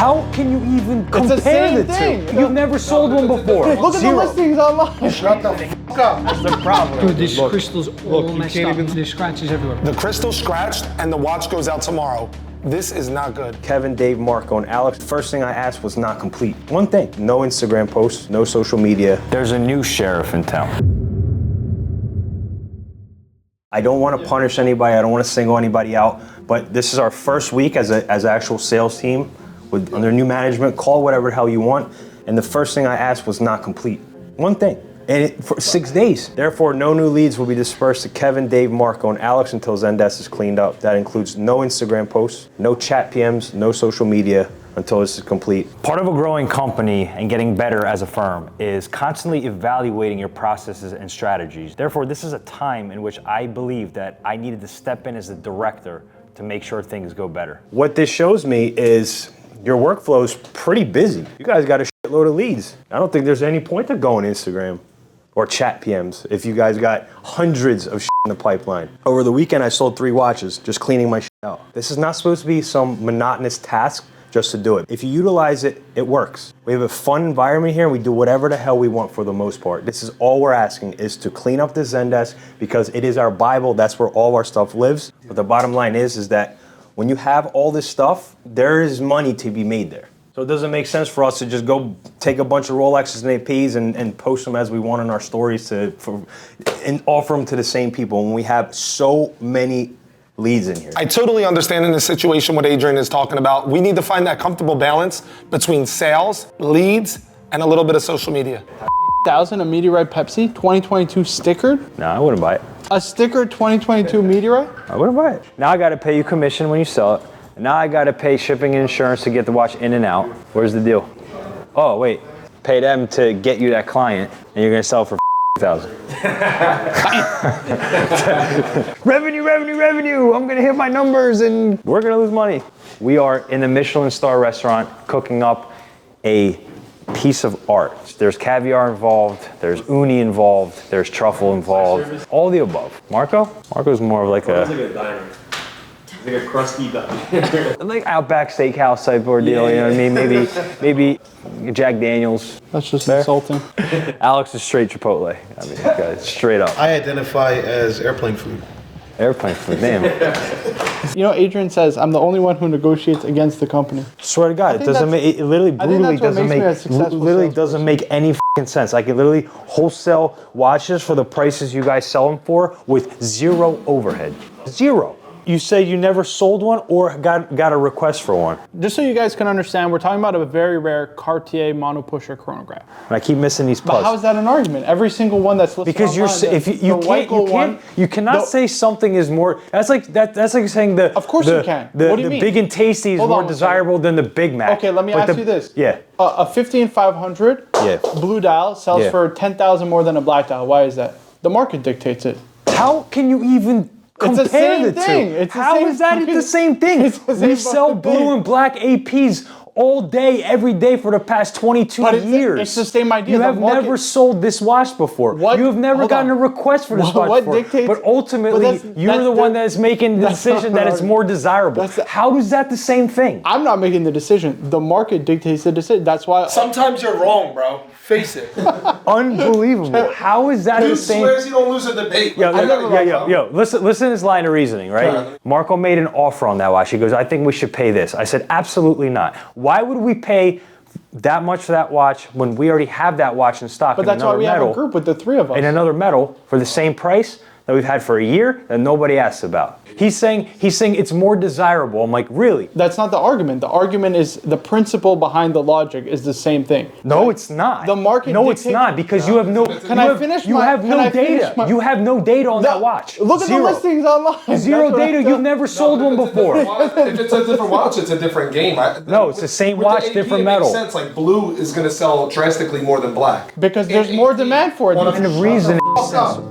How can you even compare the two? You've never sold one before. Look at the listings online. Shut the f*** up. That's the problem. Dude, this crystal's all messed up. There's scratches everywhere. The crystal scratched and the watch goes out tomorrow. This is not good. Kevin, Dave, Marco, and Alex, first thing I asked was not complete. One thing, no Instagram posts, no social media. There's a new sheriff in town. I don't want to punish anybody, I don't want to single anybody out, but this is our first week as an actual sales team with under new management, call whatever the hell you want, and the first thing I asked was not complete. One thing, and for 6 days. Therefore, no new leads will be dispersed to Kevin, Dave, Marco, and Alex until Zendesk is cleaned up. That includes no Instagram posts, no chat PMs, no social media until this is complete. Part of a growing company and getting better as a firm is constantly evaluating your processes and strategies. Therefore, this is a time in which I believe that I needed to step in as the director to make sure things go better. What this shows me is your workflow is pretty busy. You guys got a shitload of leads. I don't think there's any point to going Instagram or chat PMs if you guys got hundreds of in the pipeline. Over the weekend, I sold 3 watches, just cleaning my out. This is not supposed to be some monotonous task just to do it. If you utilize it, it works. We have a fun environment here and we do whatever the hell we want for the most part. This is all we're asking is to clean up the Zendesk because it is our Bible, that's where all our stuff lives. But the bottom line is that when you have all this stuff, there is money to be made there. So it doesn't make sense for us to just go take a bunch of Rolexes and APs and post them as we want in our stories and offer them to the same people when we have so many leads in here. I totally understand in the situation what Adrian is talking about. We need to find that comfortable balance between sales, leads, and a little bit of social media. 1,000 a meteorite Pepsi, 2022 stickered. No, I wouldn't buy it. A stickered 2022 meteorite? I wouldn't buy it. Now I gotta pay you commission when you sell it. Now I gotta pay shipping and insurance to get the watch in and out. Where's the deal? Oh, wait. Pay them to get you that client and you're gonna sell for 1,000. Revenue, revenue, revenue. I'm gonna hit my numbers and we're gonna lose money. We are in the Michelin star restaurant cooking up a piece of art. There's caviar involved, there's uni involved, there's truffle involved, all the above. Marco? Marco's more of like a diner. Like a crusty diner. like Outback Steakhouse type ordeal, you know what I mean? Maybe Jack Daniels. That's just insulting. Alex is straight Chipotle. I mean, okay, straight up. I identify as airplane food. Airplane food, damn. You know, Adrian says, I'm the only one who negotiates against the company. Swear to God, it doesn't make, it literally brutally doesn't make any f***ing sense. I can literally wholesale watches for the prices you guys sell them for with 0 overhead. 0. You say you never sold one or got a request for one. Just so you guys can understand, we're talking about a very rare Cartier monopusher chronograph. And I keep missing these But puzzles. how is that an argument? Every single one that's listed because online, you cannot say something is more. That's like saying the. Of course you can. What do you mean? Big and tasty is more desirable than the Big Mac. Okay, let me ask you this. Yeah. A 15500 blue dial sells for 10,000 more than a black dial. Why is that? The market dictates it. How can you even compare the two? How is that the same thing? We sell blue and black APs all day, every day for the past 22 years. It's the same idea. You have never sold this watch before. You have never gotten a request for this watch before. But ultimately, you're the one that is making the decision that it's more desirable. How is that the same thing? I'm not making the decision. The market dictates the decision. That's why. Sometimes you're wrong, bro. Face it. Unbelievable. How is that the same? Dude swears you don't lose a debate. Yo, listen to this line of reasoning, right? Marco made an offer on that watch. He goes, I think we should pay this. I said, absolutely not. Why would we pay that much for that watch when we already have that watch in stock? But that's why we have a group with the 3 of us. And another metal for the same price that we've had for a year that nobody asks about. He's saying it's more desirable. I'm like, really? That's not the argument. The argument is the principle behind the logic is the same thing. No, it's not. The market. No, it's not because you have no. You have no data. You have no data on that watch. Look at the listings online. 0 data. You've never sold one before. If it's a different watch, it's a different game. No, it's the same watch, different metal. It makes sense. Like blue is going to sell drastically more than black because there's more demand for it. And the reason.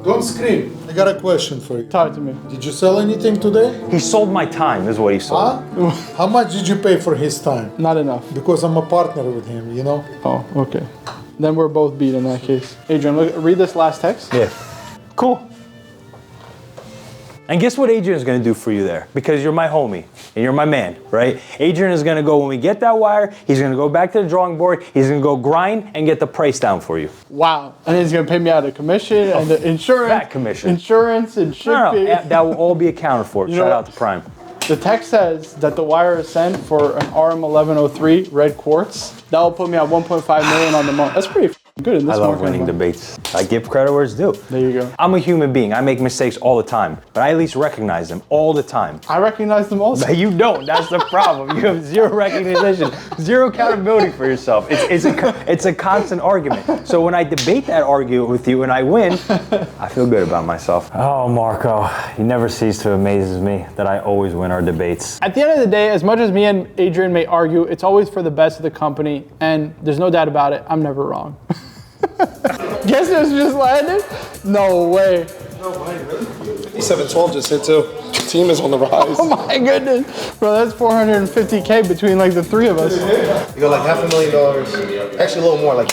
Don't scream. I got a question for you. Talk to me. Did you sell anything today? He sold my time, is what he sold. Huh? How much did you pay for his time? Not enough. Because I'm a partner with him, you know? Oh, okay. Then we're both beat in that case. Adrian, read this last text. Yeah. Cool. And guess what Adrian is gonna do for you there? Because you're my homie and you're my man, right? Adrian is gonna go, when we get that wire, he's gonna go back to the drawing board, he's gonna go grind and get the price down for you. Wow. And he's gonna pay me out of commission and the insurance. That commission. Insurance and shipping. No, that will all be accounted for. Shout out to Prime. The text says that the wire is sent for an RM1103 red quartz. That will put me at 1.5 million on the month. That's pretty good in this market. I love winning debates. I give credit where it's due. There you go. I'm a human being. I make mistakes all the time, but I at least recognize them all the time. I recognize them also. You don't. That's the problem. You have zero recognition, zero accountability for yourself. It's a constant argument. So when I debate that argument with you and I win, I feel good about myself. Oh, Marco, you never cease to amaze me that I always win our debates. At the end of the day, as much as me and Adrian may argue, it's always for the best of the company, and there's no doubt about it, I'm never wrong. Guess this just landed? No way. No way, really? 5712 just hit too. The team is on the rise. Oh my goodness. Bro, that's 450K between like the three of us. You got like $500,000. Actually, a little more, like.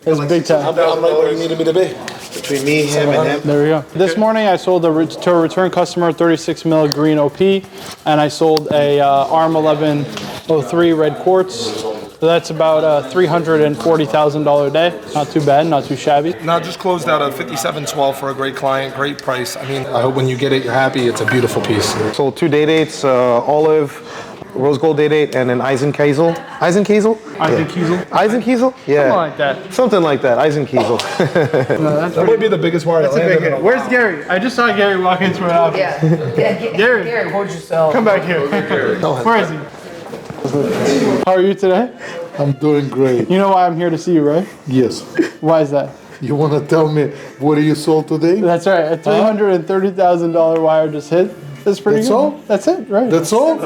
It's big time. I'm right where you needed me to be. Between me, him, and him. There we go. This morning I sold to a return customer 36 mil green OP, and I sold a RM1103 red quartz. So that's about a $340,000 a day. Not too bad, not too shabby. Now just closed out a 5712 for a great client, great price. I mean, I hope when you get it, you're happy. It's a beautiful piece. Sold 2 day dates, olive, rose gold day date, and an Eisenkiesel. Eisenkiesel? Eisenkiesel? Eisenkiesel? Yeah. Something like that. Something like that, Eisenkiesel. No, that's That might be the biggest wire that landed in a while. Where's Gary? I just saw Gary walk into an office. Yeah. Gary, hold yourself. come back here. Where is he? How are you today? I'm doing great. You know why I'm here to see you, right? Yes. Why is that? You want to tell me what you sold today? That's right. A $330,000 wire just hit. That's pretty That's good. all? That's it, right? That's all?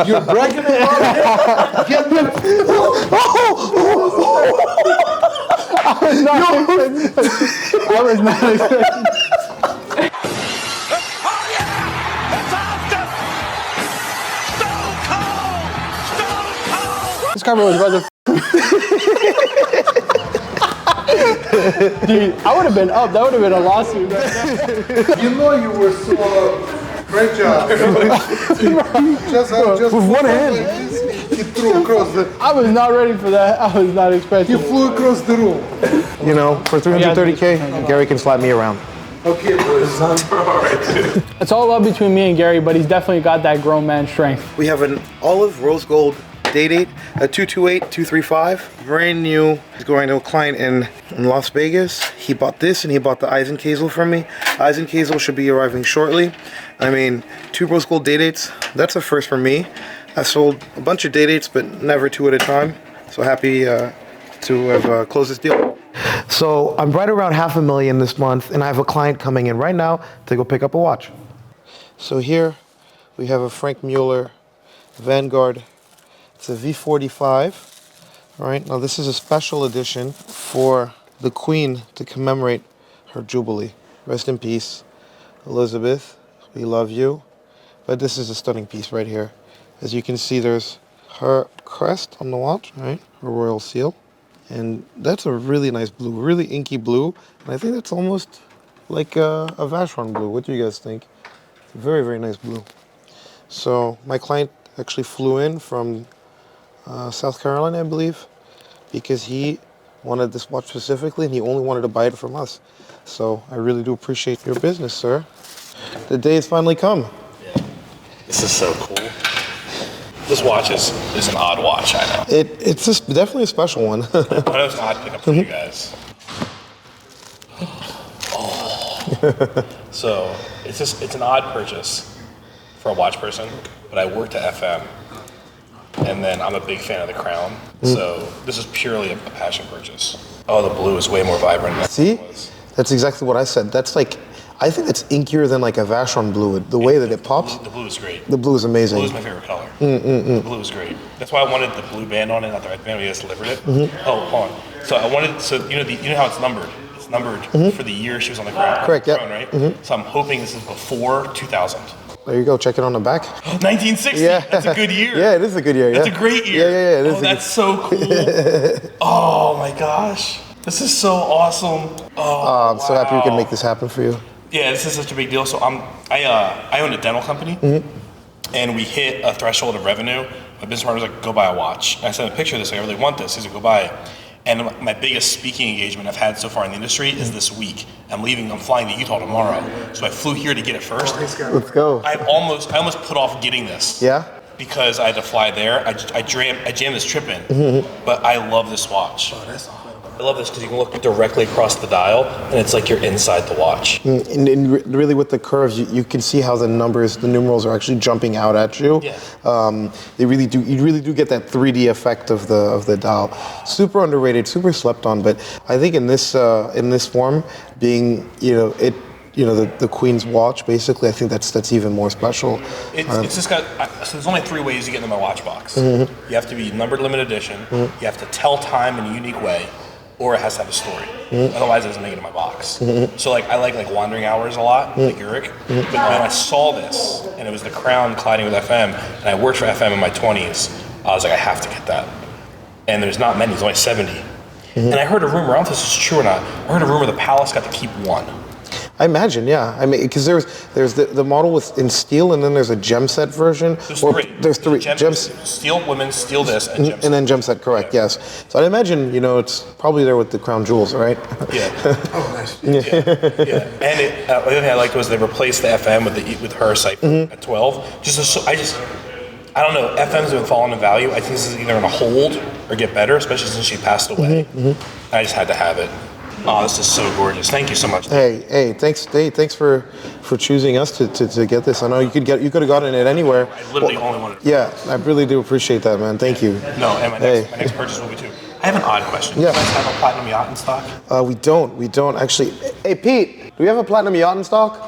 You're bragging about it? I was not expecting. This car was about to. Dude, I would have been up. That would have been a lawsuit right now. You know you were so fragile. just with one hand. He threw across the. I was not ready for that. I was not expecting. He flew across the room. You know, for 330K, Gary can slap me around. Okay, boys. It's all love between me and Gary, but he's definitely got that grown man strength. We have an olive rose gold day date, a 228-235, brand new. He's going to a client in Las Vegas. He bought this and he bought the Eisenkiesel from me. Eisenkiesel should be arriving shortly. I mean, 2 rose gold day dates, that's a first for me. I sold a bunch of day dates, but never 2 at a time. So happy to have closed this deal. So I'm right around $500,000 this month, and I have a client coming in right now to go pick up a watch. So here we have a Frank Mueller Vanguard. It's a V45. All right, now this is a special edition for the Queen to commemorate her Jubilee. Rest in peace, Elizabeth. We love you. But this is a stunning piece right here. As you can see, there's her crest on the watch, right? Her royal seal. And that's a really nice blue, really inky blue. And I think that's almost like a Vacheron blue. What do you guys think? Very, very nice blue. So my client actually flew in from South Carolina, I believe, because he wanted this watch specifically and he only wanted to buy it from us. So I really do appreciate your business, sir. The day has finally come. Yeah. This is so cool. This watch is an odd watch, I know. It's just definitely a special one. I know it's an odd pickup for you guys. Oh. So it's an odd purchase for a watch person, but I worked at FM, and then I'm a big fan of the Crown. So this is purely a passion purchase. Oh, the blue is way more vibrant than See? it was. That's exactly what I said. That's like, I think it's inkier than like a Vacheron blue. The way that it pops. The blue is great. The blue is amazing. Blue is my favorite color. The blue is great. That's why I wanted the blue band on it, not the red band. We just delivered it. Oh, hold on. So I wanted, you know how it's numbered. It's numbered for the year she was on the ground. Correct. Yeah. Right. So I'm hoping this is before 2000. There you go. Check it on the back. 1960. Yeah. That's a good year. Yeah, it is a good year. That's a great year. Yeah. It is that's so cool. Oh my gosh. This is so awesome. Oh, I'm so happy we can make this happen for you. Yeah, this is such a big deal. So I own a dental company, and we hit a threshold of revenue. My business partner was like, "Go buy a watch." And I sent a picture of this. Like, I really want this. He's like, "Go buy it." And my biggest speaking engagement I've had so far in the industry is this week. I'm flying to Utah tomorrow. So I flew here to get it first. Let's go. I almost put off getting this. Yeah? Because I had to fly there. I jammed this trip in. But I love this watch. Oh, that's awesome. I love this because you can look directly across the dial, and it's like you're inside the watch. And really with the curves, you can see how the numerals are actually jumping out at you. Yeah. You really do get that 3D effect of the dial. Super underrated, super slept on, but I think in this form, being the Queen's watch, basically, I think that's even more special. It's just got, so there's only 3 ways you get into my watch box. You have to be numbered limited edition, you have to tell time in a unique way, or it has to have a story. Otherwise it doesn't make it in my box. So like I like wandering hours a lot, like Uric. But when I saw this, and it was the Crown colliding with FM, and I worked for FM in my 20s, I was like, I have to get that. And there's not many, there's only 70. And I heard a rumor, I don't know if this is true or not, I heard a rumor the Palace got to keep 1. I imagine, yeah. I mean, because there's the model in steel, and then there's a gem set version. There's 3. There's 3 gems. Steel women's, steel this, and gem set. And then gem set, correct? Yeah. Yes. So I imagine, it's probably there with the crown jewels, right? Yeah. Oh, nice. Yeah. And the other thing I liked was they replaced the FM with her site at 12. I don't know. FM's been falling in value. I think this is either going to hold or get better, especially since she passed away. I just had to have it. Oh, this is so gorgeous. Thank you so much. Hey, thanks for choosing us to get this. I know you could have gotten it anywhere. I literally only wanted to. Yeah, I really do appreciate that, man. Thank you. No, and my next purchase will be too. I have an odd question. Yeah. Do you guys have a platinum yacht in stock? We don't actually. Hey, Pete, do we have a platinum yacht in stock?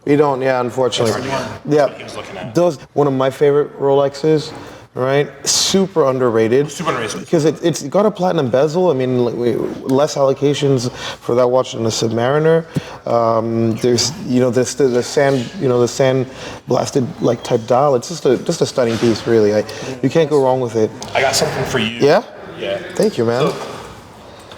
We don't, yeah, unfortunately. That's what he was looking at. Those one of my favorite Rolexes. Right, super underrated. Super underrated because it's got a platinum bezel. I mean, less allocations for that watch than a Submariner. There's the sand blasted type dial. It's just a stunning piece, really. You can't go wrong with it. I got something for you. Yeah. Yeah. Thank you, man. So,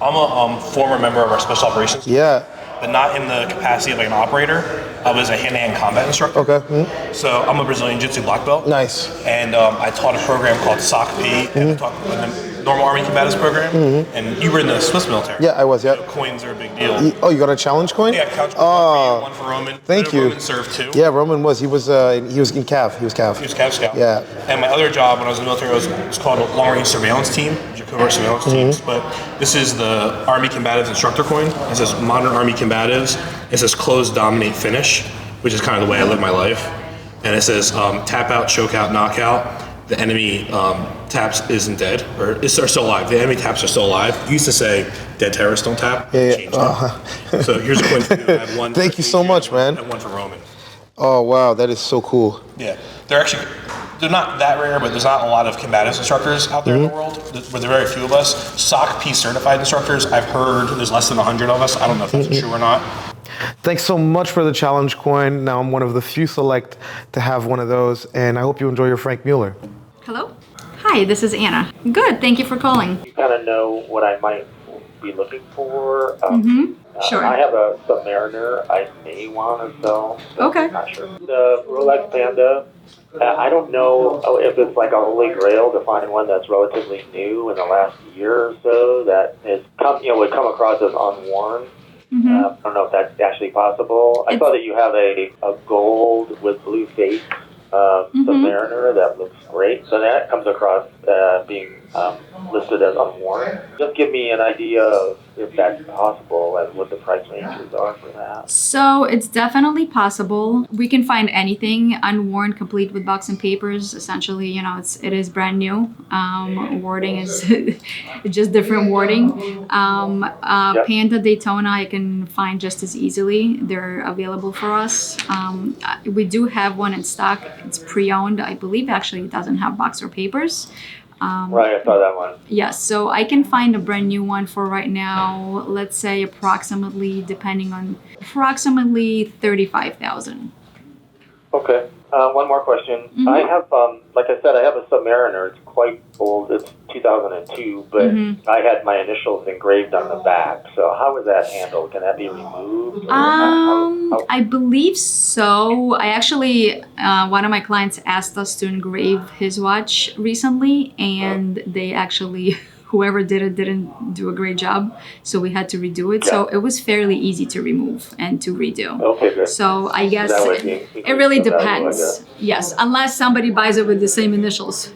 I'm a former member of our special operations team. Yeah. But not in the capacity of an operator. I was a hand-to-hand combat instructor. Okay. So I'm a Brazilian Jiu-Jitsu black belt. Nice. And I taught a program called 𝗙𝗃, and I taught the normal Army Combatives program. And you were in the Swiss military. Yeah, I was. Yeah. So coins are a big deal. Oh, you got a challenge coin? Yeah, challenge coin. One for Roman. Thank you. Roman served too. Yeah, Roman was. He was in CAV. He was CAV. He was Cav Scout. Yeah. And my other job when I was in the military was called a long-range surveillance team, covert surveillance teams. But this is the Army Combatives instructor coin. It says Modern Army Combatives. It says Close, Dominate, Finish, which is kind of the way I live my life. And it says tap out, choke out, knockout. The enemy taps isn't dead, or are still alive. The enemy taps are still alive. It used to say dead terrorists don't tap. Yeah. So here's a coin for you. I have one. Thank you so much, man. And one for Roman. Oh wow, that is so cool. Yeah, they're not that rare, but there's not a lot of combatives instructors out there in the world. There are very few of us. 𝗙𝗃 certified instructors, I've heard there's less than 100 of us. I don't know if that's true or not. Thanks so much for the challenge coin. Now I'm one of the few select to have one of those, and I hope you enjoy your Frank Mueller. Hello? Hi, this is Anna. Good, thank you for calling. You kind of know what I might be looking for. Sure. I have a Submariner I may want to sell. Okay. I'm not sure. The Rolex Panda, I don't know if it's like a holy grail to find one that's relatively new in the last year or so that has would come across as unworn. I don't know if that's actually possible. I saw that you have a gold with blue face Submariner that looks great. So that comes across being listed as unworn. Just give me an idea of if that's possible and what the price ranges are for that. So it's definitely possible. We can find anything unworn, complete with box and papers. Essentially, it is brand new. Wording is just different wording. Panda Daytona I can find just as easily. They're available for us. We do have one in stock. It's pre-owned. I believe actually it doesn't have box or papers. Right, I saw that one. Yes, so I can find a brand new one for right now, let's say approximately 35,000. Okay. One more question. I have, like I said, I have a Submariner. It's quite old. It's 2002, but I had my initials engraved on the back. So how is that handled? Can that be removed? I believe so. I actually, one of my clients asked us to engrave his watch recently, and they actually, whoever did it didn't do a great job, so we had to redo it. Yeah. So it was fairly easy to remove and to redo. Okay, good. So I guess it really depends. Yes, unless somebody buys it with the same initials.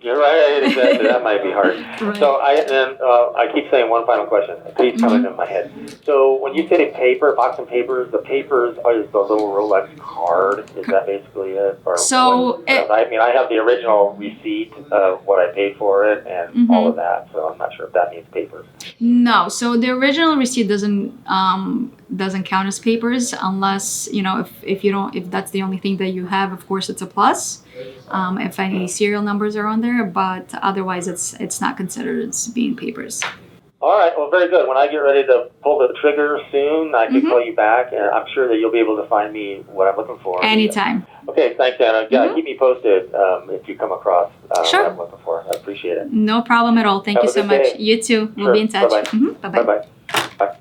You're right. Exactly. That might be hard. Right. So I keep saying one final question. It keeps coming in my head. So when you say paper, box and papers, the papers is the little Rolex card. Is that basically it? Or so I have the original receipt of what I paid for it and all of that. So I'm not sure if that means papers. No. So the original receipt doesn't count as papers unless if that's the only thing that you have. Of course, it's a plus. If any serial numbers are on there, but otherwise it's not considered as being papers. All right, well, very good. When I get ready to pull the trigger soon, I can call you back, and I'm sure that you'll be able to find me what I'm looking for. Anytime. Okay, thanks, Anna. Yeah, keep me posted if you come across what I'm looking for. I appreciate it. No problem at all. Thank you so much. Day. You too. We'll be in touch. Bye-bye. Bye-bye. Bye-bye. Bye.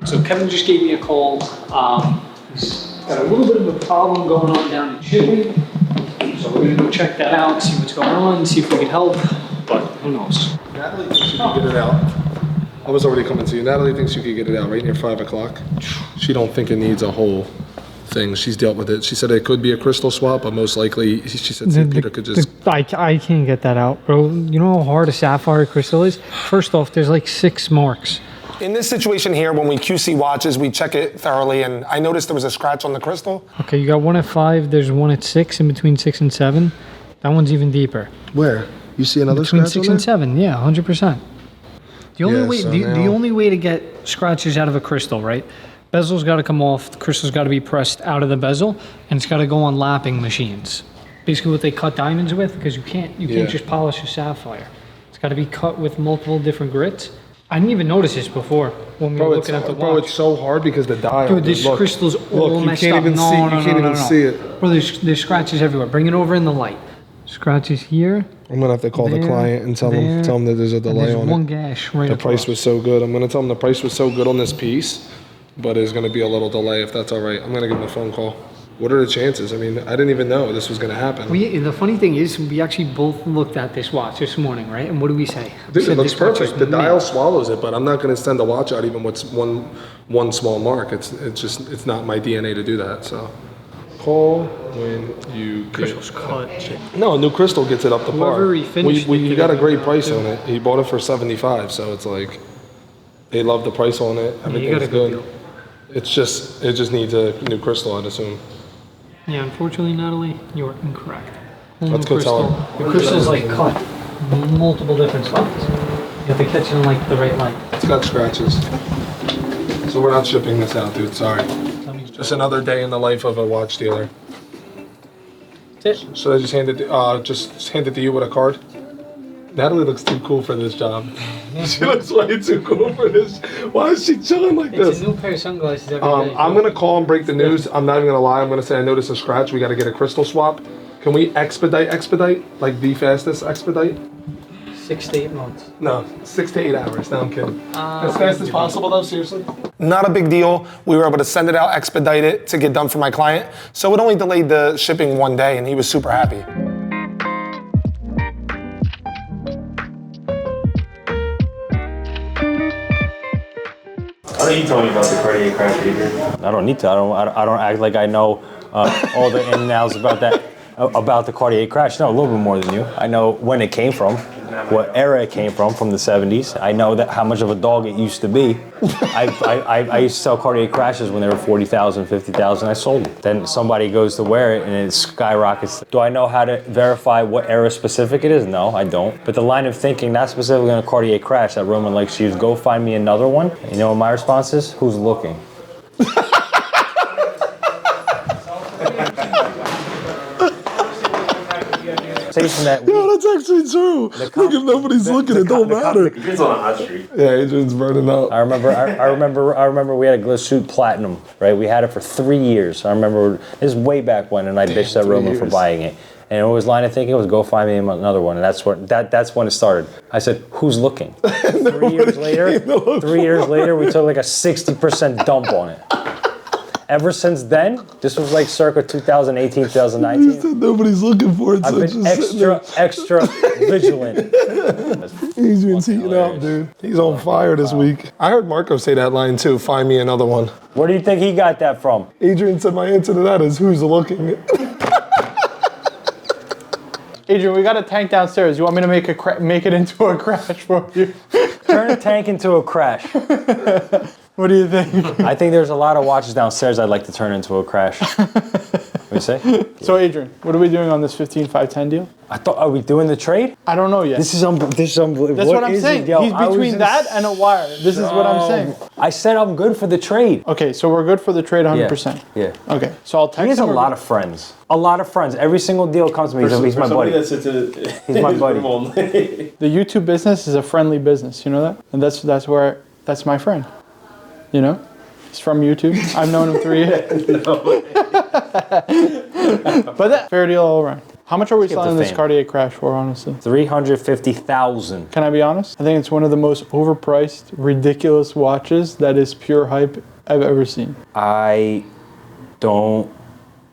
So Kevin just gave me a call. He's got a little bit of a problem going on down in shipping. So we're gonna go check that out, see what's going on, see if we can help, but who knows. Natalie thinks you can get it out. I was already coming to you. Natalie thinks you could get it out right near 5 o'clock. She don't think it needs a whole thing. She's dealt with it. She said it could be a crystal swap, but most likely, she said St. Peter could just... I can't get that out, bro. You know how hard a sapphire crystal is? First off, there's like 6 marks. In this situation here, when we QC watches, we check it thoroughly, and I noticed there was a scratch on the crystal. Okay, you got one at 5, there's one at 6, in between 6 and 7. That one's even deeper. Where? You see another between scratch 6 and 7, yeah, 100%. The only way to get scratches out of a crystal, right? Bezel's got to come off, the crystal's got to be pressed out of the bezel, and it's got to go on lapping machines. Basically what they cut diamonds with, because you can't just polish a sapphire. It's got to be cut with multiple different grits. I didn't even notice this before when we were looking at the watch. Bro, it's so hard because the dial. Dude, this crystal's all messed up. You can't even see it. Bro, there's scratches everywhere. Bring it over in the light. Scratches here. I'm gonna have to call the client and tell them that there's a delay on it. There's one gash right across. The price was so good. I'm gonna tell them the price was so good on this piece, but there's gonna be a little delay if that's all right. I'm gonna give them a phone call. What are the chances? I mean, I didn't even know this was gonna happen. The funny thing is, we actually both looked at this watch this morning, right? And what do we say? Dude, it looks perfect. The dial swallows it, but I'm not gonna send a watch out even with one small mark. It's not my DNA to do that. So, call when you crystal's cut. No, a new crystal gets it up to par. We got a great price on it. He bought it for $75, so it's like they love the price on it. Everything's good. It just needs a new crystal, I'd assume. Yeah, unfortunately, Natalie, you are incorrect. Let's go tell her. The crystal's like cut multiple different spots. You have to catch it in like the right light. It's got scratches. So we're not shipping this out, dude. Sorry. Just another day in the life of a watch dealer. That's it. Should I just hand it to you with a card? Natalie looks too cool for this job. She looks way too cool for this. Why is she chilling like this? It's a new pair of sunglasses every day. I'm gonna call and break the news. I'm not even gonna lie. I'm gonna say I noticed a scratch. We gotta get a crystal swap. Can we expedite? Like the fastest expedite? 6 to 8 months. No, 6 to 8 hours. No, I'm kidding. As fast as possible though, seriously? Not a big deal. We were able to send it out, expedite it to get done for my client. So it only delayed the shipping 1 day and he was super happy. Why don't you tell me about the Cartier crash, Adrian? I don't need to. I don't act like I know all the ins and outs about that, about the Cartier crash. No, a little bit more than you. I know when it came from, what era it came from the 70s. I know that how much of a dog it used to be. I used to sell Cartier crashes when they were 40,000, 50,000. I sold them. Then somebody goes to wear it and it skyrockets. Do I know how to verify what era specific it is? No, I don't. But the line of thinking, not specifically on a Cartier crash, that Roman likes to use, go find me another one. You know what my response is? Who's looking? That Yo, That's actually true. Like if nobody's looking, it don't matter. Adrian's on a hot streak. Yeah, Adrian's burning up. I remember we had a Glitch Platinum, right? We had it for 3 years. I remember this is way back when, and I bitched that Roman for buying it. And it was line of thinking was go find me another one, and that's when it started. I said, "Who's looking?" 3 years later, we took like a 60% dump on it. Ever since then, this was like circa 2018, 2019. You said nobody's looking for it. I've been extra vigilant. Adrian's heating up, dude. He's on fire this week. I heard Marco say that line too. Find me another one. Where do you think he got that from? Adrian said my answer to that is who's looking. Adrian, we got a tank downstairs. You want me to make it into a crash for you? Turn a tank into a crash. What do you think? I think there's a lot of watches downstairs I'd like to turn into a crash. What do you say? So Adrian, what are we doing on this 15-5-10 deal? Are we doing the trade? I don't know yet. This is unbelievable. That's what I'm saying. He's between that and a wire. This is what I'm saying. I said I'm good for the trade. Okay, so we're good for the trade 100%. Yeah. Okay, so I'll text him. He has a lot of friends. A lot of friends. Every single deal comes to me. He's my buddy. He's my buddy. The YouTube business is a friendly business. You know that? And that's my friend. You know? He's from YouTube. I've known him 3 years. But that fair deal all around. How much are we selling this Cartier Crash for, honestly? $350,000. Can I be honest? I think it's one of the most overpriced, ridiculous watches that is pure hype I've ever seen. I don't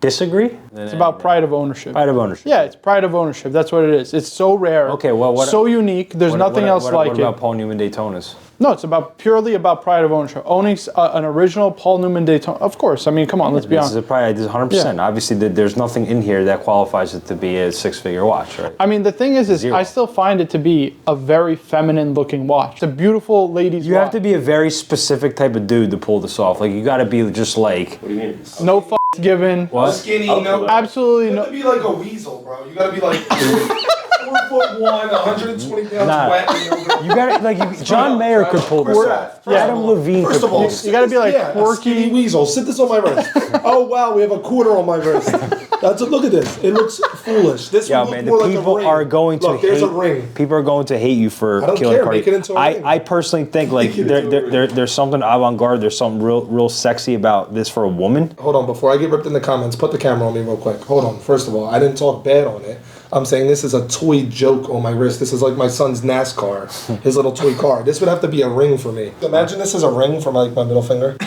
disagree. It's about pride of ownership. Pride of ownership. Yeah, it's pride of ownership. That's what it is. It's so rare. Okay, well, so unique. There's nothing else like it. What about Paul Newman Daytonas? No, it's purely about pride of ownership. Owning an original Paul Newman Daytona. Of course. I mean, come on, let's be honest. This is 100%. Yeah. Obviously, there's nothing in here that qualifies it to be a six-figure watch, right? I mean, the thing is I still find it to be a very feminine-looking watch. It's a beautiful lady's watch. You have to be a very specific type of dude to pull this off. Like, you got to be just like... What do you mean? No f***s given. What? Skinny, no. Absolutely no. You have to be like a weasel, bro. You got to be like... 4'1", 120 pounds wet. You got like John Mayer could pull this off. Adam Levine could pull this off. You got to be like quirky weasel. Sit this on my wrist. Oh wow, we have a quarter on my wrist. Look at this. It looks foolish. This yeah, man. The people are going to hate. There's a ring. People are going to hate you for I don't killing care. Cardi. Make it into a ring. I personally think like there's something avant-garde. There's something real sexy about this for a woman. Hold on, before I get ripped in the comments, put the camera on me real quick. Hold on. First of all, I didn't talk bad on it. I'm saying this is a toy joke on my wrist. This is like my son's NASCAR, his little toy car. This would have to be a ring for me. Imagine this is a ring for like my middle finger.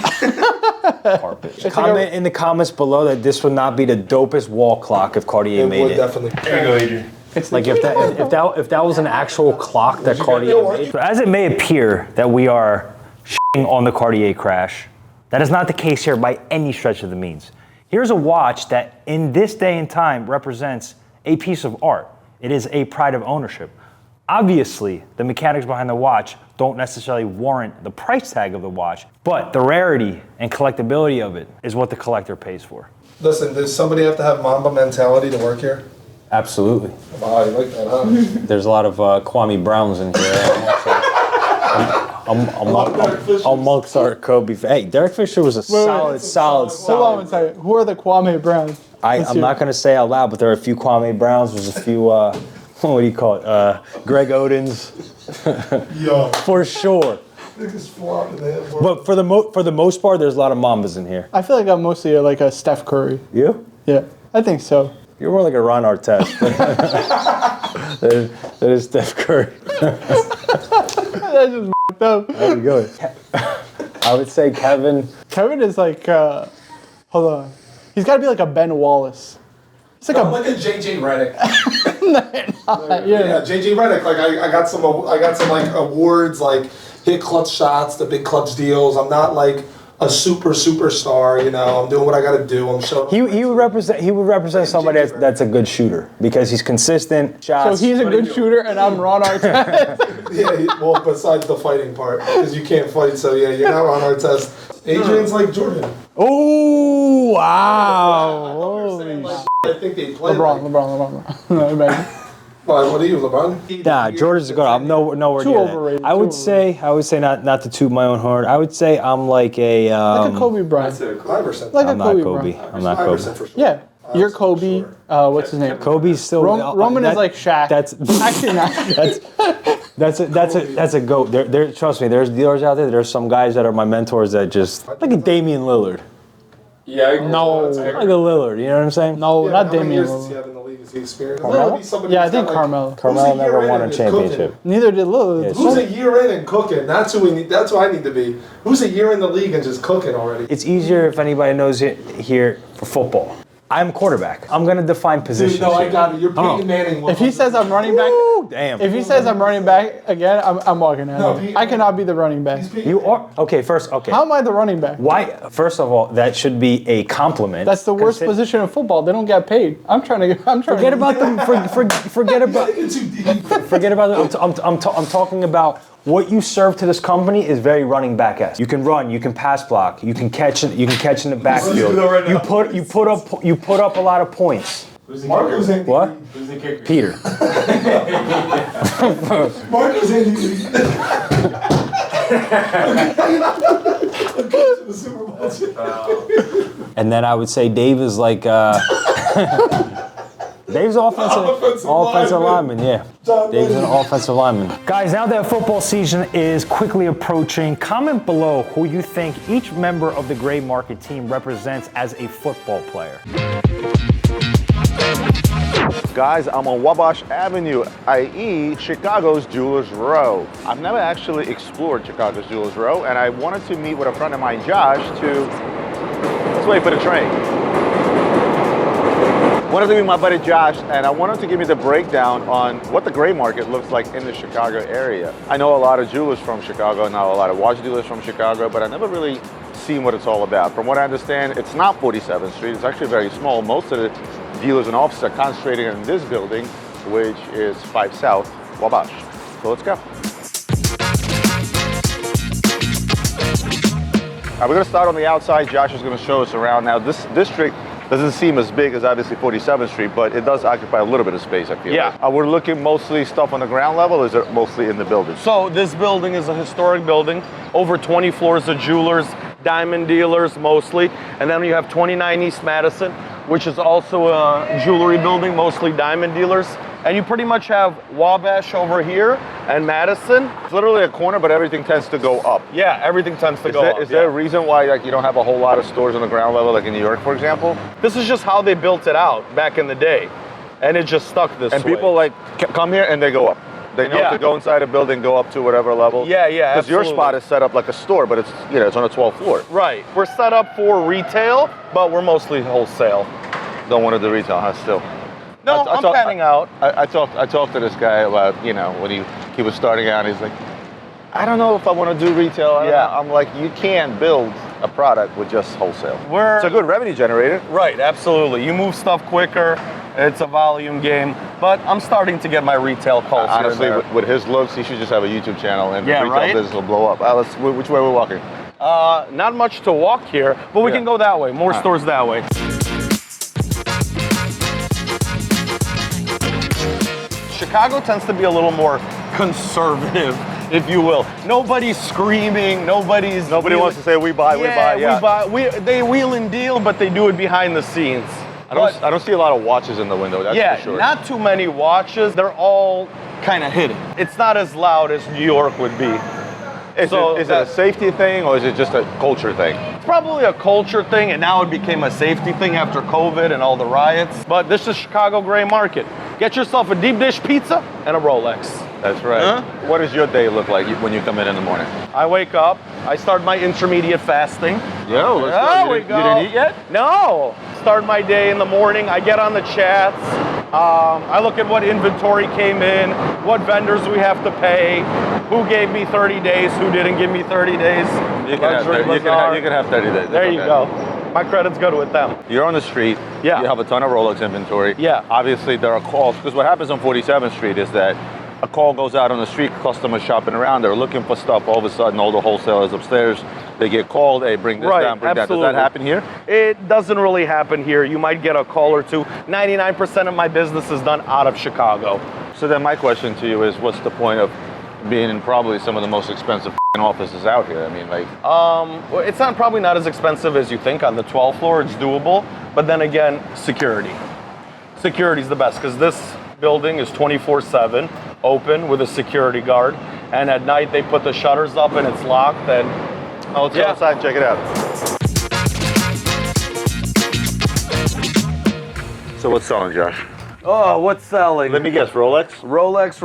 Comment in the comments below that this would not be the dopest wall clock if Cartier made it. Definitely. There you go, Adrian. It's like if that was an actual clock that Cartier made. So as it may appear that we are shitting on the Cartier Crash, that is not the case here by any stretch of the means. Here's a watch that in this day and time represents a piece of art. It is a pride of ownership. Obviously, the mechanics behind the watch don't necessarily warrant the price tag of the watch, but the rarity and collectability of it is what the collector pays for. Listen, does somebody have to have Mamba mentality to work here? Absolutely. Wow, you like that, huh? There's a lot of 𝗴𝗏 Browns in here. Amongst our Kobe. Hey, Derek Fisher was a solid. Hold on one second. Who are the 𝗴𝗏 Browns? I'm not going to say out loud, but there are a few 𝗴𝗏 Browns. There's a few, what do you call it? Greg Odens. Yo. For sure. But for the most part, there's a lot of Mambas in here. I feel like I'm mostly like a Steph Curry. You? Yeah, I think so. You're more like a Ron Artest. that is Steph Curry. That's just f***ed up. There you go. I would say Kevin. Kevin is like, hold on. He's got to be like a Ben Wallace. It's like like a JJ Redick. Yeah, JJ Redick. Like I got some like awards, like hit clutch shots, the big clutch deals. I'm not like a superstar, you know. I'm doing what I got to do. I'm showing. He would represent somebody that's a good shooter because he's consistent. Shots. So he's a good shooter, and I'm Ron Artest. Yeah, well, besides the fighting part, because you can't fight. So yeah, you're not Ron Artest. Adrian's like Jordan. Oh wow! Holy I think they play. LeBron. What are you, LeBron? Nah, Jordan's good. I'm nowhere too near overrated. that. I would say not to toot my own horn. I would say I'm like a like a Kobe Bryant. Iverson. Like I'm a not Kobe Kobe. Bryant. I'm not Kobe. For sure. Yeah. You're Kobe. What's his name? Kobe's still. Roman is like Shaq. That's actually not. that's a goat. There, trust me. There's dealers out there. There's some guys that are my mentors that just like a Damian Lillard. Yeah, no, like a Lillard. You know what I'm saying? No, not Damian. Carmelo? Yeah, I think Carmelo. Carmelo never won a championship. Neither did Lillard. Who's a year in and cooking? That's who we need. That's who I need to be. Who's a year in the league and just cooking already? It's easier if anybody knows it here for football. I'm quarterback. I'm gonna define positions. Dude, no, I here. got it. You're Peyton Manning. If he says I'm running back, damn. If he says I'm running back again, I'm walking out. I cannot be the running back. You are okay. First, okay. How am I the running back? Why? First of all, that should be a compliment. That's the worst position in football. They don't get paid. I'm trying. Forget about them. Forget about. Forget about them. I'm talking about. What you serve to this company is very running back-esque. You can run, you can pass block, you can catch in the backfield. You put up a lot of points. Marco's in. What? Who's the kicker? Peter. Marco's in. And then I would say Dave is like Dave's offensive lineman, yeah. Dave's an offensive lineman. Guys, now that football season is quickly approaching, comment below who you think each member of the gray market team represents as a football player. Guys, I'm on Wabash Avenue, i.e. Chicago's Jewelers Row. I've never actually explored Chicago's Jewelers Row, and I wanted to meet with a friend of mine, Josh, let's wait for the train. Wanted to meet my buddy Josh, and I wanted to give me the breakdown on what the gray market looks like in the Chicago area. I know a lot of jewelers from Chicago, now a lot of watch dealers from Chicago, but I never really seen what it's all about. From what I understand, it's not 47th Street, it's actually very small. Most of the dealers and offices are concentrated in this building, which is 5 South Wabash. So let's go. All right, we're gonna start on the outside. Josh is gonna show us around. Now this district doesn't seem as big as obviously 47th Street, but it does occupy a little bit of space, I feel. Yeah. Like. We're looking mostly stuff on the ground level, or is it mostly in the building? So this building is a historic building, over 20 floors of jewelers, diamond dealers mostly, and then you have 29 East Madison, which is also a jewelry building, mostly diamond dealers. And you pretty much have Wabash over here and Madison. It's literally a corner, but everything tends to go up. Yeah, everything tends to go up. Is there a reason why you don't have a whole lot of stores on the ground level, like in New York, for example? This is just how they built it out back in the day. And it just stuck this way. And people come here and they go up. They know to go inside a building, go up to whatever level. Yeah, Because your spot is set up like a store, but it's it's on the 12th floor. Right. We're set up for retail, but we're mostly wholesale. Don't want to do retail, huh? Still. No, I'm panning out. I talked to this guy about, when he was starting out, he's like, I don't know if I want to do retail. I'm like, you can't build a product with just wholesale. It's a good revenue generator. Right, absolutely. You move stuff quicker. It's a volume game. But I'm starting to get my retail calls. Honestly, with his looks, he should just have a YouTube channel and the retail business will blow up. Which way are we walking? Not much to walk here, but we can go that way. More stores that way. Chicago tends to be a little more conservative, if you will. Nobody's screaming, nobody wants to say we buy. They wheel and deal, but they do it behind the scenes. I don't see a lot of watches in the window, that's for sure. Not too many watches. They're all kind of hidden. It's not as loud as New York would be. Is it a safety thing or is it just a culture thing? It's probably a culture thing, and now it became a safety thing after COVID and all the riots. But this is Chicago gray market. Get yourself a deep dish pizza and a Rolex. That's right. What does your day look like when you come in the morning? I wake up, I start my intermediate fasting. Yo, let's go. You didn't eat yet? No. Start my day in the morning, I get on the chats. I look at what inventory came in, what vendors we have to pay, who gave me 30 days, who didn't give me 30 days. You can have 30 days. There you go. My credit's good with them. You're on the street. Yeah. You have a ton of Rolex inventory. Yeah. Obviously, there are calls. Because what happens on 47th Street is that a call goes out on the street, customers shopping around, they're looking for stuff. All of a sudden, all the wholesalers upstairs, they get called, hey, bring this down, bring that. Does that happen here? It doesn't really happen here. You might get a call or two. 99% of my business is done out of Chicago. So then my question to you is, what's the point of being in probably some of the most expensive offices out here? I mean, like... It's probably not as expensive as you think on the 12th floor. It's doable. But then again, security. Security is the best because this building is 24/7, open with a security guard. And at night they put the shutters up and it's locked. And let's go outside and check it out. So what's selling, Josh? Oh, what's selling? Let me guess, Rolex? Rolex,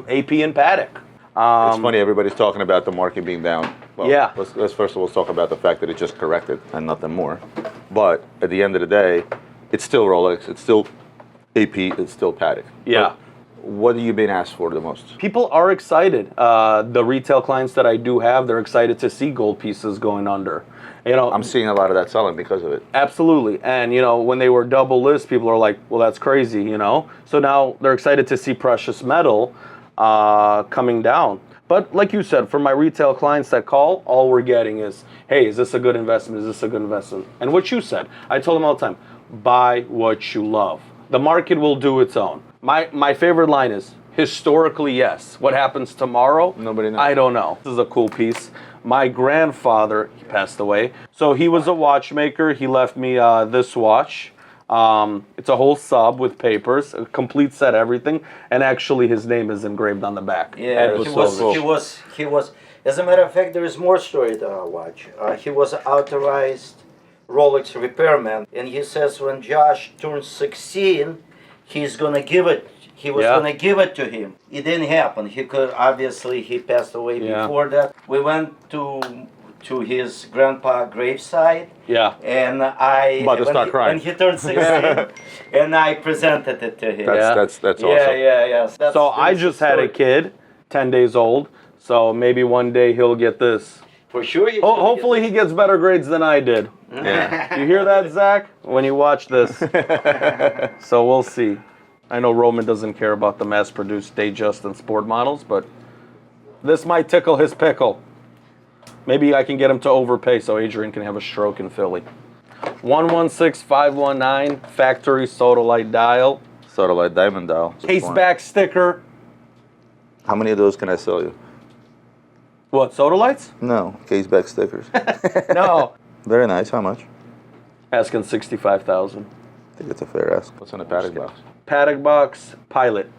AP and Patek. It's funny, everybody's talking about the market being down. Well, yeah. Let's first of all talk about the fact that it just corrected and nothing more. But at the end of the day, it's still Rolex, it's still AP, it's still Patek. Yeah. But what are you being asked for the most? People are excited. The retail clients that I do have, they're excited to see gold pieces going under. You know, I'm seeing a lot of that selling because of it. Absolutely. And, you know, when they were double list, people are like, well, that's crazy, you know? So now they're excited to see precious metal coming down. But like you said, for my retail clients that call, all we're getting is, hey, is this a good investment? Is this a good investment? And what you said, I told them all the time, buy what you love. The market will do its own. My favorite line is, historically, yes. What happens tomorrow? Nobody knows. I don't know. This is a cool piece. My grandfather, he passed away. So he was a watchmaker. He left me this watch. It's a whole sub with papers, a complete set, everything. And actually his name is engraved on the back. Yeah, he was, as a matter of fact, there is more story to our watch. He was an authorized Rolex repairman. And he says when Josh turns 16, he's gonna give it. He was gonna give it to him. It didn't happen. He passed away before that. We went to his grandpa graveside. Yeah. And I About to start crying. when he turned 16, and I presented it to him. That's awesome. Yeah. So I just had a kid, 10 days old. So maybe one day he'll get this. For sure. Hopefully he gets better grades than I did. Yeah. You hear that, Zach? When you watch this. So we'll see. I know Roman doesn't care about the mass-produced Datejust and sport models, but this might tickle his pickle. Maybe I can get him to overpay so Adrian can have a stroke in Philly. 116519 factory sodalite dial. Sodalite diamond dial. Case back sticker. How many of those can I sell you? What, sodalites? No, case back stickers. No. Very nice. How much? Asking $65,000. I think it's a fair ask. What's in the Patek box? Patek box, Pilot.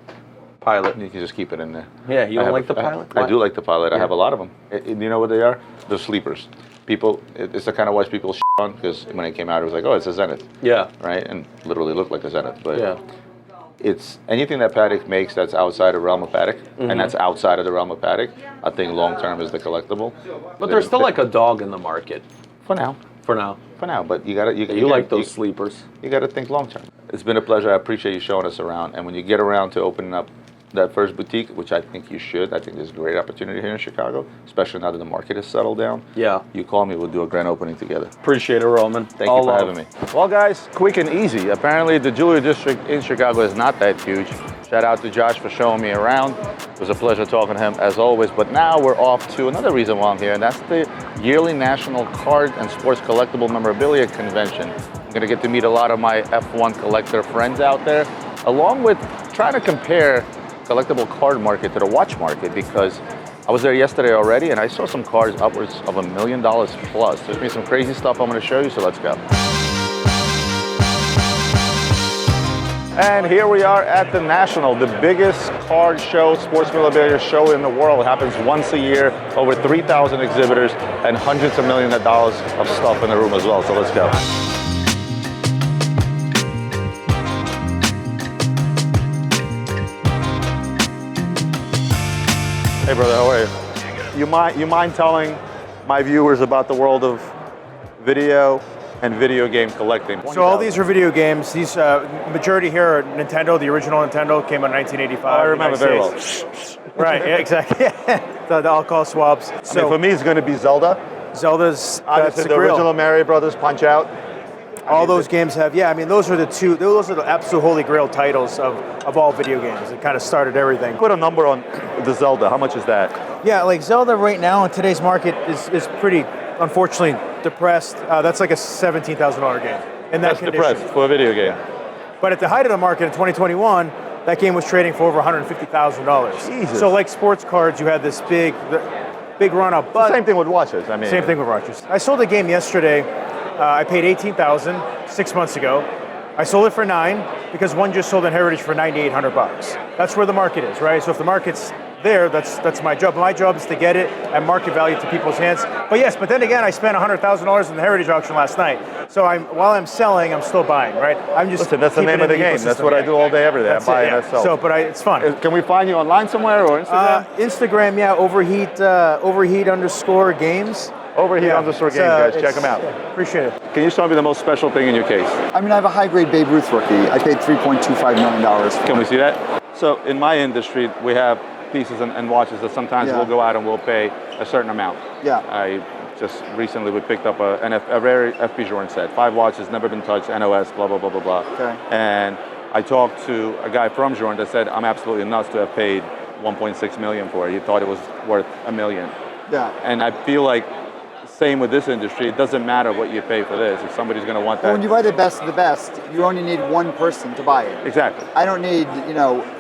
You can just keep it in there. Yeah, you don't like the Pilot? I do like the Pilot. I have a lot of them. You know what they are? They're sleepers. People, it's the kind of watch people on because when it came out, it was like, oh, it's a Zenith. Yeah. Right? And literally looked like a Zenith. But yeah. It's anything that Patek makes that's outside the realm of Patek, and that's outside of the realm of Patek, I think long term is the collectible. But there's still like a dog in the market. For now. For now. For now, but you like those sleepers. You got to think long term. It's been a pleasure. I appreciate you showing us around. And when you get around to opening up that first boutique, which I think you should, I think there's a great opportunity here in Chicago, especially now that the market has settled down. Yeah. You call me, we'll do a grand opening together. Appreciate it, Roman. Thank you for having me. Well, guys, quick and easy. Apparently, the jewelry district in Chicago is not that huge. Shout out to Josh for showing me around. It was a pleasure talking to him as always. But now we're off to another reason why I'm here, and that's the yearly National Card and Sports Collectible Memorabilia Convention. I'm going to get to meet a lot of my F1 collector friends out there, along with trying to compare collectible card market to the watch market, because I was there yesterday already and I saw some cards upwards of $1 million plus. There's been some crazy stuff I'm going to show you, so let's go. And here we are at the National, the biggest card show, sports memorabilia show in the world. It happens once a year, over 3,000 exhibitors and hundreds of millions of dollars of stuff in the room as well, so let's go. Hey brother, how are you? You mind telling my viewers about the world of video and video game collecting? So all these are video games. These majority here are Nintendo. The original Nintendo came out in 1985. I remember very well. Right, yeah, exactly. the alcohol swabs. So I mean, for me, it's going to be Zelda. Zelda's obviously the original Mario Brothers Punch Out. All those games have, yeah. I mean, those are the absolute holy grail titles of all video games. It kind of started everything. Put a number on the Zelda. How much is that? Yeah, like Zelda right now in today's market is pretty, unfortunately, depressed. That's like a $17,000 game. In that condition. Depressed for a video game. Yeah. But at the height of the market in 2021, that game was trading for over $150,000. Jesus. So like sports cards, you had this big run up. But same thing with watches. I mean, same thing with watches. I sold a game yesterday. I paid $18,000 6 months ago. I sold it for $9 because one just sold in Heritage for $9,800. That's where the market is, right? So if the market's there, that's my job. My job is to get it at market value to people's hands. But yes, but then again, I spent $100,000 in the Heritage auction last night. So while I'm selling, I'm still buying, right? I'm just Listen, that's the name of the game. That's what I do all day, every day. I buy and I sell. So, but it's fun. Can we find you online somewhere or Instagram? Instagram, yeah, overheat_games. Overheat_games, guys. Check them out. Appreciate it. Can you show me the most special thing in your case? I mean, I have a high-grade Babe Ruth rookie. I paid $3.25 million. Can we see that? So in my industry, we have pieces and watches that sometimes we'll go out and we'll pay a certain amount. Yeah. I just recently we picked up a rare 𝗙𝗰𝗲𝗯𝗍 set, 5 watches, never been touched, NOS, blah, blah, blah, blah, blah. Okay. And I talked to a guy from 𝗙𝗲𝗯 that said, I'm absolutely nuts to have paid 1.6 million for it. He thought it was worth $1 million. Yeah. And I feel like same with this industry, it doesn't matter what you pay for this. If somebody's going to want that. Well, when you buy the best of the best, you only need one person to buy it. Exactly. I don't need,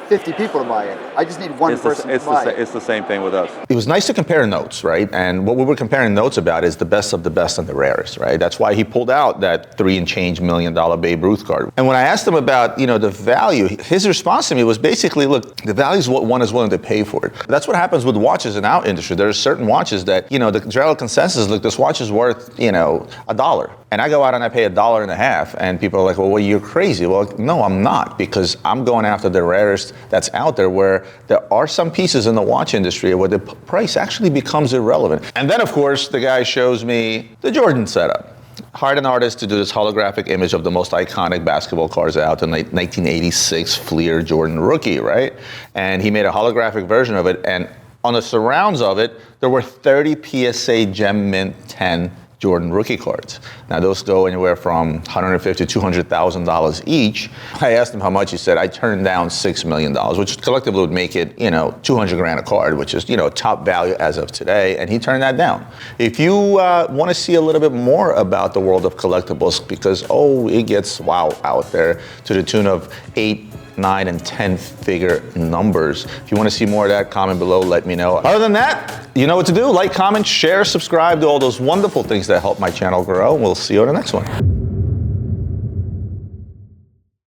50 people to buy it. I just need one person to buy it. It's the same thing with us. It was nice to compare notes, right? And what we were comparing notes about is the best of the best and the rarest, right? That's why he pulled out that $3 and change million Babe Ruth card. And when I asked him about, the value, his response to me was basically, look, the value is what one is willing to pay for it. That's what happens with watches in our industry. There are certain watches that, the general consensus is, look, this watch is worth, $1. And I go out and I pay $1.50, and people are like, well, you're crazy. Well, no, I'm not, because I'm going after the rarest that's out there, where there are some pieces in the watch industry where the price actually becomes irrelevant. And then, of course, the guy shows me the Jordan setup. Hired an artist to do this holographic image of the most iconic basketball cards out, the 1986 Fleer Jordan rookie, right? And he made a holographic version of it, and on the surrounds of it, there were 30 PSA Gem Mint 10 Jordan rookie cards. Now those go anywhere from $150,000 to $200,000 each. I asked him how much. He said, I turned down $6 million, which collectively would make it, 200 grand a card, which is, top value as of today. And he turned that down. If you want to see a little bit more about the world of collectibles, because, it gets wow out there to the tune of 8, 9, and 10-figure numbers. If you want to see more of that, comment below, let me know. Other than that, you know what to do. Like, comment, share, subscribe, do all those wonderful things that help my channel grow. We'll see you on the next one.